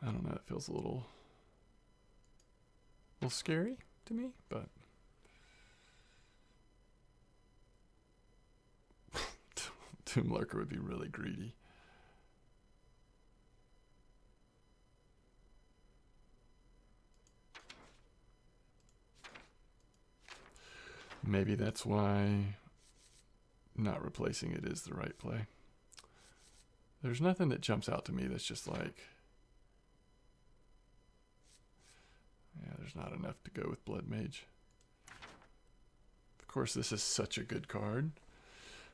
A: I don't know, it feels a little scary to me, but Tomb Lurker would be really greedy. Maybe that's why not replacing it is the right play. There's nothing that jumps out to me that's just like, yeah, there's not enough to go with Blood Mage. Of course, this is such a good card,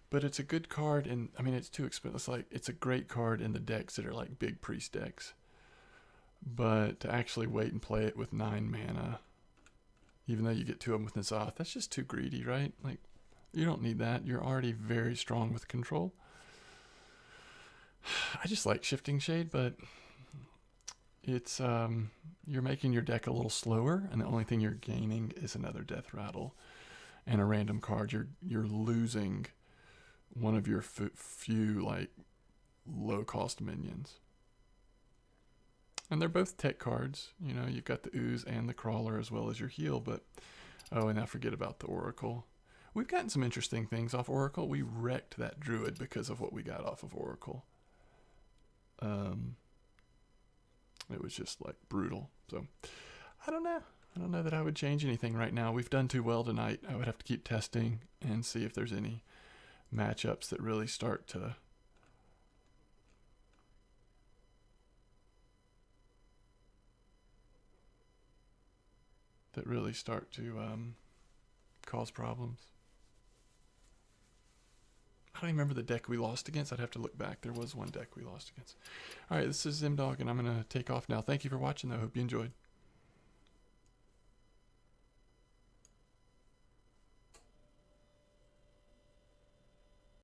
A: but it's a good card in, I mean, it's too expensive. It's like, it's a great card in the decks that are like big priest decks, but to actually wait and play it with 9 mana, even though you get 2 of them with N'Zoth, that's just too greedy, right? Like, you don't need that. You're already very strong with control. I just like Shifting Shade, but it's you're making your deck a little slower, and the only thing you're gaining is another Death Rattle and a random card. You're losing one of your few like low-cost minions. And they're both tech cards. You know, you've got the Ooze and the Crawler as well as your heal, but... Oh, and I forget about the Oracle. We've gotten some interesting things off Oracle. We wrecked that Druid because of what we got off of Oracle. It was just, like, brutal. So, I don't know. I don't know that I would change anything right now. We've done too well tonight. I would have to keep testing and see if there's any matchups that really start to... cause problems. I don't even remember the deck we lost against. I'd have to look back. There was one deck we lost against. All right, this is Zimdog, and I'm going to take off now. Thank you for watching, though. Hope you enjoyed.